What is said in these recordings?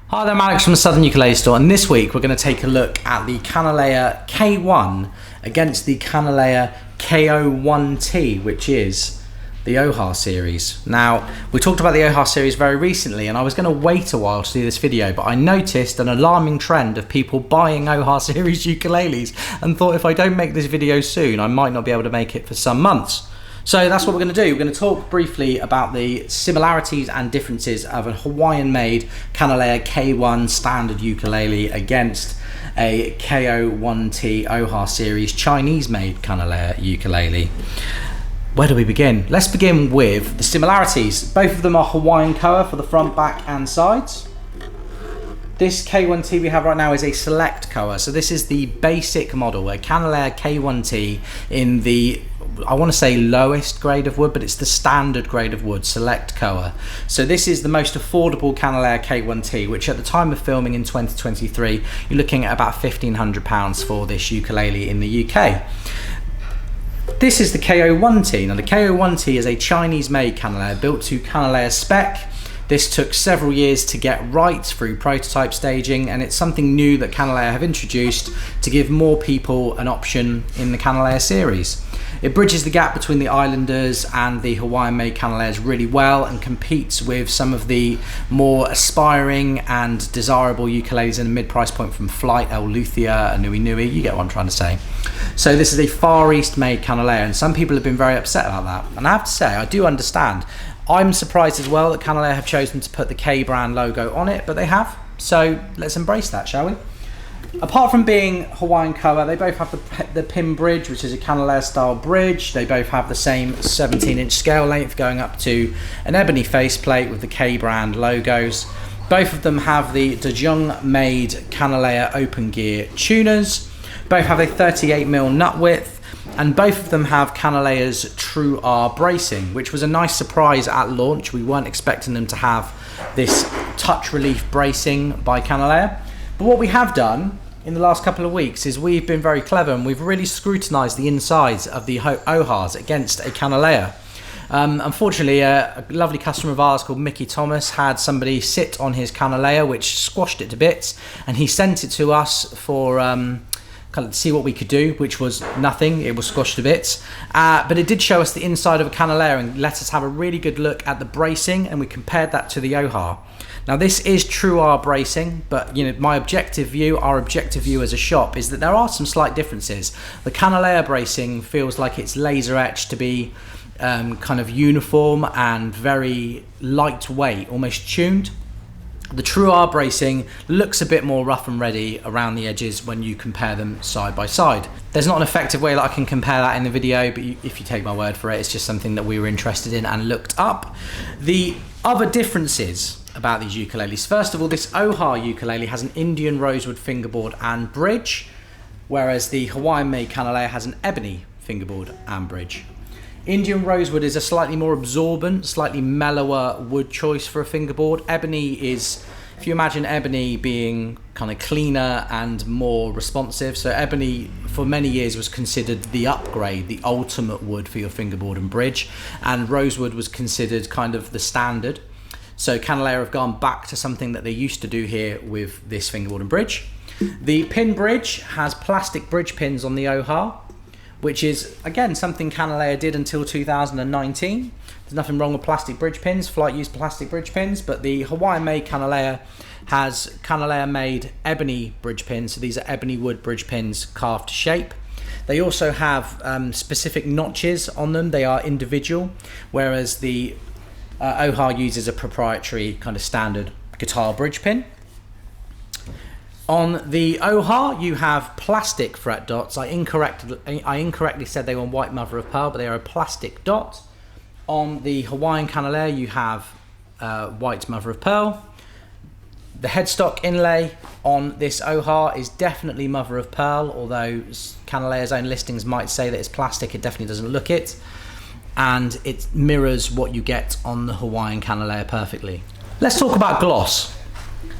Hi there, I'm Alex from the Southern Ukulele Store, and this week we're going to take a look at the Kanile'a K1 against the Kanile'a KO1T, which is the OHA series. Now, we talked about the OHA series very recently, and I was going to wait a while to do this video, but I noticed an alarming trend of people buying OHA series ukuleles and thought if I don't make this video soon, I might not be able to make it for some months. So that's what we're going to do. We're going to talk briefly about the similarities and differences of a Hawaiian-made Kanile'a K1 standard ukulele against a KO1T OHA series Chinese-made Kanile'a ukulele. Where do we begin? Let's begin with the similarities. Both of them are Hawaiian koa for the front, back and sides. This K1T we have right now is a select koa. So this is the basic model, a Kanile'a K1T in the, I want to say lowest grade of wood, but it's the standard grade of wood, select koa. So this is the most affordable Kanile'a K1T, which at the time of filming in 2023, you're looking at about £1,500 for this ukulele in the UK. This is the KO1T. Now the KO1T is a Chinese-made Kanile'a built to Kanile'a spec. This took several years to get right through prototype staging, and it's something new that Kanile'a have introduced to give more people an option in the Kanile'a series. It bridges the gap between the Islanders and the Hawaiian-made Kanile'as really well and competes with some of the more aspiring and desirable ukuleles in the mid-price point from Flight, El Luthia, and Nui Nui. You get what I'm trying to say. So this is a Far East-made Kanile'a, and some people have been very upset about that. And I have to say, I do understand. I'm surprised as well that Kanile'a have chosen to put the K brand logo on it, but they have. So let's embrace that, shall we? Apart from being Hawaiian koa, they both have the pin bridge, which is a Kanile'a style bridge. They both have the same 17-inch scale length going up to an ebony faceplate with the K brand logos. Both of them have the Dejong-made Kanile'a open gear tuners. Both have a 38mm nut width. And both of them have Kanile'a's True R bracing, which was a nice surprise at launch. We weren't expecting them to have this touch relief bracing by Kanile'a. But what we have done in the last couple of weeks is we've been very clever and we've really scrutinized the insides of the OHAs against a Kanile'a. Unfortunately, a lovely customer of ours called Mickey Thomas had somebody sit on his Kanile'a, which squashed it to bits, and he sent it to us for kind of see what we could do, which was nothing. It was squashed to bits, but it did show us the inside of a Kanile'a and let us have a really good look at the bracing, and we compared that to the OHA. Now this is True R bracing, but you know, our objective view as a shop is that there are some slight differences. The Kanile'a bracing feels like it's laser etched to be kind of uniform and very lightweight, almost tuned. The True R bracing looks a bit more rough and ready around the edges when you compare them side by side. There's not an effective way that I can compare that in the video, but if you take my word for it, it's just something that we were interested in and looked up. The other differences about these ukuleles. First of all, this OHA ukulele has an Indian rosewood fingerboard and bridge, whereas the Hawaiian-made Kanile'a has an ebony fingerboard and bridge. Indian rosewood is a slightly more absorbent, slightly mellower wood choice for a fingerboard. Ebony is, if you imagine ebony being kind of cleaner and more responsive, so ebony for many years was considered the upgrade, the ultimate wood for your fingerboard and bridge, and rosewood was considered kind of the standard. So Kanile'a have gone back to something that they used to do here with this fingerboard and bridge. The pin bridge has plastic bridge pins on the OHA, which is, again, something Kanile'a did until 2019. There's nothing wrong with plastic bridge pins. Flight used plastic bridge pins, but the Hawaiian-made Kanile'a has Kanile'a-made ebony bridge pins. So these are ebony wood bridge pins carved to shape. They also have specific notches on them. They are individual, whereas the OHA uses a proprietary kind of standard guitar bridge pin. On the OHA, you have plastic fret dots. I incorrectly said they were white mother of pearl, but they are a plastic dot. On the Hawaiian Kanile'a, you have white mother of pearl. The headstock inlay on this OHA is definitely mother of pearl, although Kanile'a's own listings might say that it's plastic. It definitely doesn't look it. And it mirrors what you get on the Hawaiian Kanile'a perfectly. Let's talk about gloss.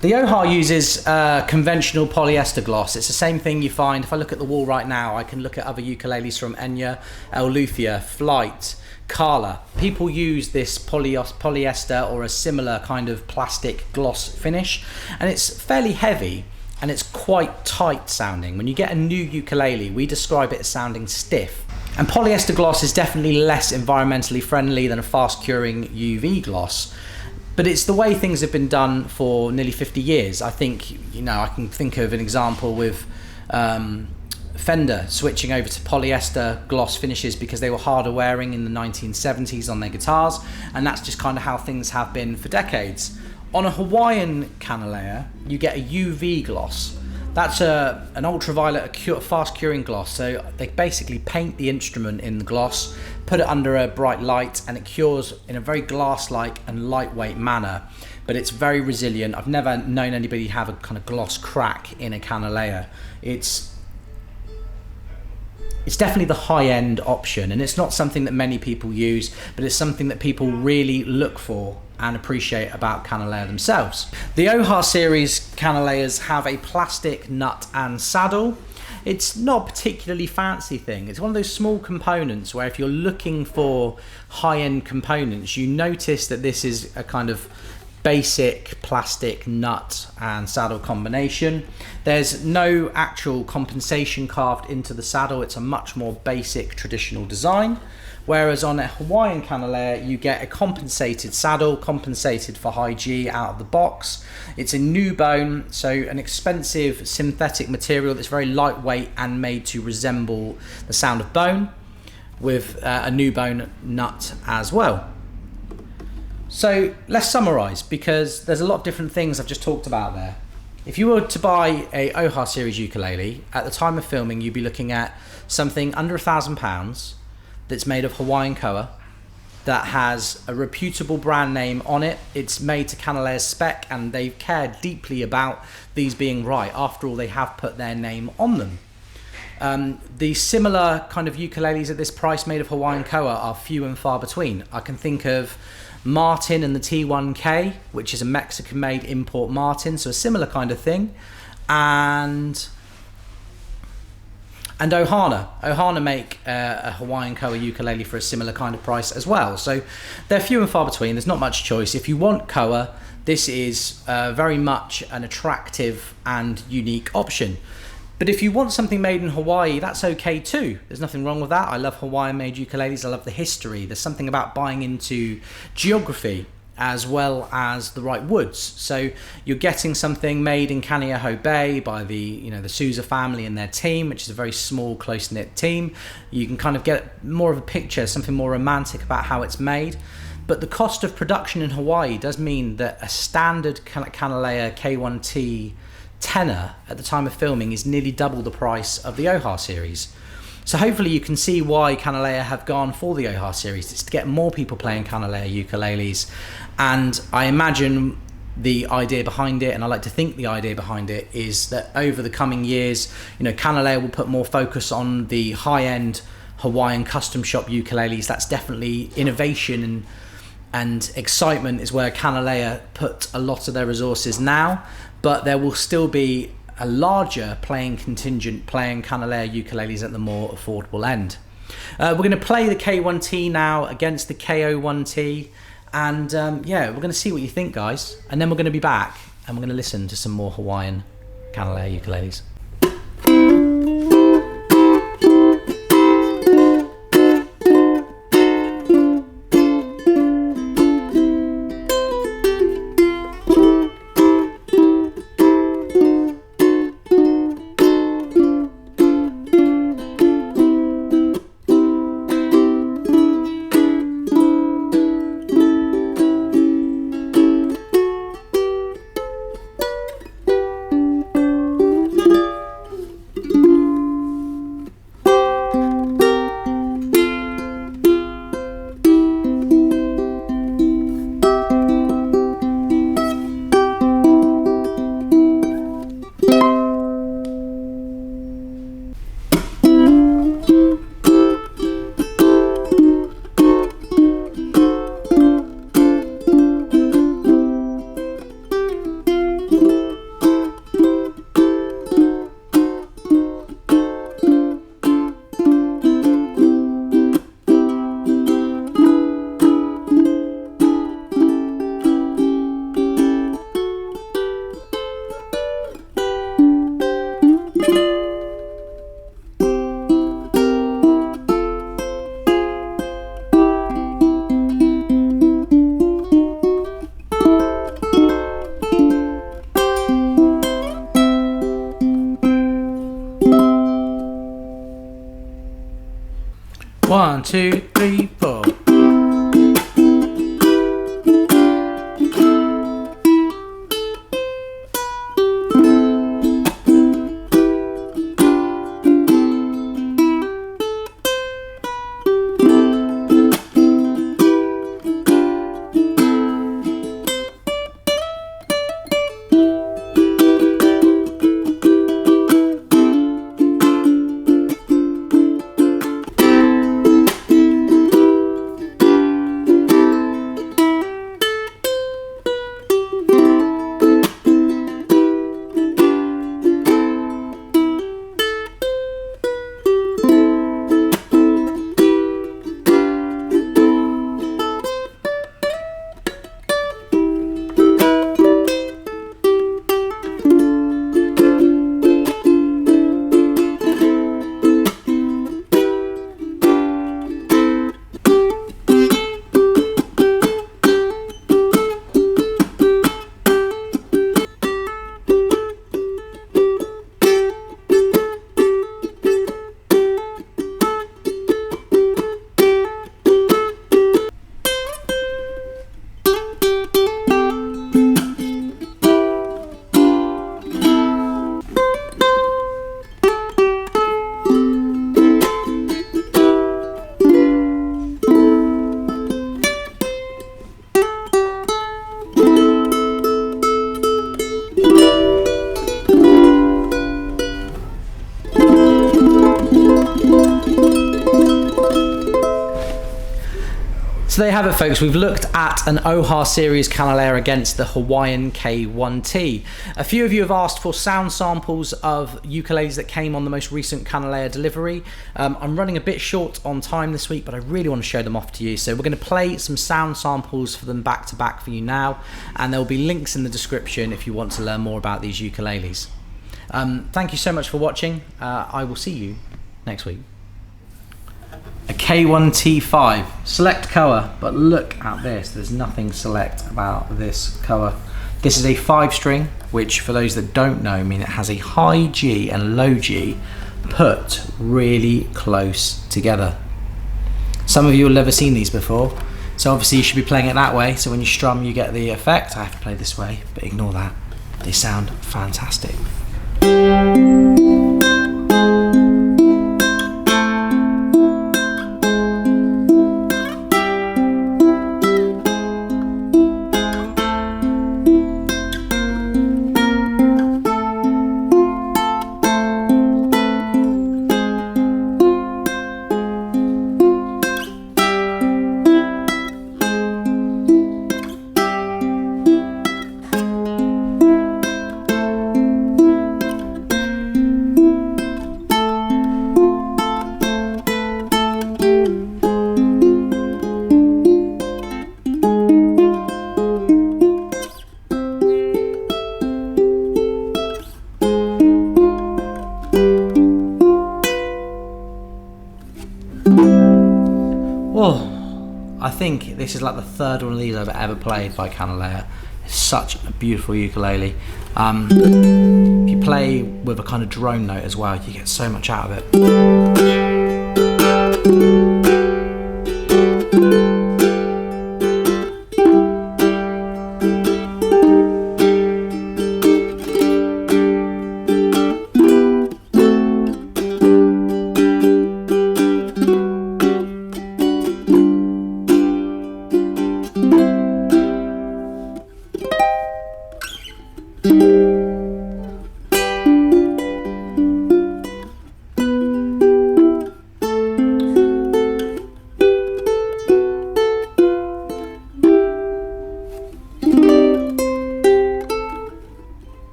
The OHA uses conventional polyester gloss. It's the same thing you find, if I look at the wall right now, I can look at other ukuleles from Enya, El Luthia, Flight, Kala. People use this polyester or a similar kind of plastic gloss finish, and it's fairly heavy and it's quite tight sounding. When you get a new ukulele, we describe it as sounding stiff. And polyester gloss is definitely less environmentally friendly than a fast curing UV gloss. But it's the way things have been done for nearly 50 years. I think, I can think of an example with Fender switching over to polyester gloss finishes because they were harder wearing in the 1970s on their guitars, and that's just kind of how things have been for decades. On a Hawaiian Kanile'a, you get a UV gloss. That's an ultraviolet fast curing gloss. So they basically paint the instrument in the gloss, put it under a bright light, and it cures in a very glass-like and lightweight manner. But it's very resilient. I've never known anybody have a kind of gloss crack in a Kanile'a. It's definitely the high-end option, and it's not something that many people use, but it's something that people really look for and appreciate about Kanile'a themselves. The OHA series Kanile'as have a plastic nut and saddle. It's not a particularly fancy thing. It's one of those small components where if you're looking for high-end components, you notice that this is a kind of basic plastic nut and saddle combination. There's no actual compensation carved into the saddle. It's a much more basic traditional design. Whereas on a Hawaiian Kanile'a, you get a compensated saddle, compensated for high G out of the box. It's a new bone, so an expensive synthetic material that's very lightweight and made to resemble the sound of bone, with a new bone nut as well. So let's summarize, because there's a lot of different things I've just talked about there. If you were to buy a OHA series ukulele, at the time of filming, you'd be looking at something under £1,000 that's made of Hawaiian koa, that has a reputable brand name on it. It's made to Kanile'a's spec, and they care deeply about these being right. After all, they have put their name on them. The similar kind of ukuleles at this price made of Hawaiian koa are few and far between. I can think of Martin and the T1K, which is a Mexican-made import Martin, so a similar kind of thing, and OHA. OHA make a Hawaiian koa ukulele for a similar kind of price as well. So they're few and far between. There's not much choice. If you want koa, this is very much an attractive and unique option. But if you want something made in Hawaii, that's okay too. There's nothing wrong with that. I love Hawaiian-made ukuleles. I love the history. There's something about buying into geography as well as the right woods. So you're getting something made in Kaneohe Bay by the Souza family and their team, which is a very small, close-knit team. You can kind of get more of a picture, something more romantic about how it's made. But the cost of production in Hawaii does mean that a standard Kanile'a K1T Tenor at the time of filming is nearly double the price of the OHA series. So hopefully you can see why Kanile'a have gone for the OHA series. It's to get more people playing Kanile'a ukuleles, and I imagine the idea behind it, and I like to think the idea behind it, is that over the coming years, Kanile'a will put more focus on the high-end Hawaiian custom shop ukuleles. That's definitely innovation and excitement is where Kanile'a put a lot of their resources now. But there will still be a larger playing contingent playing Kanile'a ukuleles at the more affordable end. We're going to play the K1T now against the K01T, and we're going to see what you think, guys. And then we're going to be back and we're going to listen to some more Hawaiian Kanile'a ukuleles. 1, 2, 3, 4. So there you have it, folks. We've looked at an OHA series Kanile'a against the Hawaiian K1T. A few of you have asked for sound samples of ukuleles that came on the most recent Kanile'a delivery. I'm running a bit short on time this week, but I really want to show them off to you. So we're going to play some sound samples for them back to back for you now, and there will be links in the description if you want to learn more about these ukuleles. Thank you so much for watching. I will see you next week. A K1T5, select koa, but look at this, there's nothing select about this koa. This is a 5-string, which for those that don't know, mean it has a high G and low G put really close together. Some of you will have never seen these before, so obviously you should be playing it that way, so when you strum you get the effect. I have to play this way, but ignore that. They sound fantastic. Oh, I think this is like the third one of these I've ever played by Kanile'a. It's such a beautiful ukulele. If you play with a kind of drone note as well, you get so much out of it.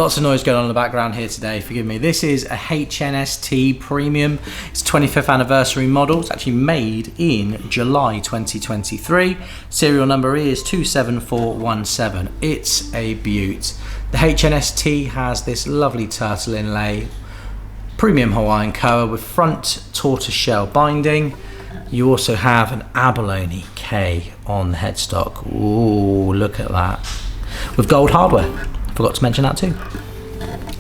Lots of noise going on in the background here today, forgive me. This is a HNS-T Premium. It's 25th anniversary model. It's actually made in July 2023. Serial number is 27417. It's a beaut. The HNS-T has this lovely turtle inlay, premium Hawaiian koa with front tortoiseshell binding. You also have an abalone K on the headstock. Ooh, look at that. With gold hardware. Forgot to mention that too.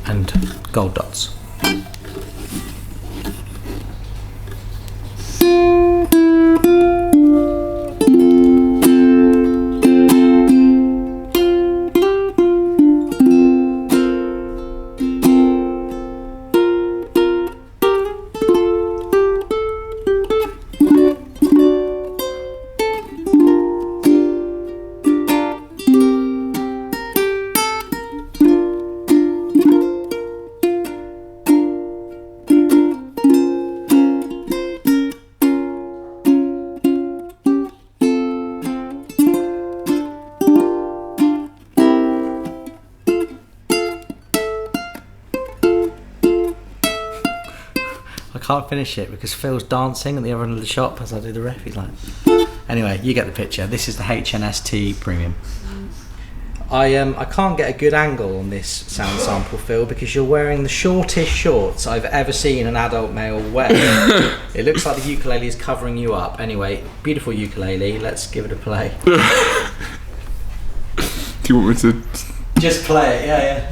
And gold dots. I can't finish it because Phil's dancing at the other end of the shop as I do the riff. He's like, anyway, you get the picture. This is the HNS-T Premium. I can't get a good angle on this sound sample, Phil, because you're wearing the shortest shorts I've ever seen an adult male wear. It looks like the ukulele is covering you up. Anyway, beautiful ukulele. Let's give it a play. Do you want me to just play it? Yeah.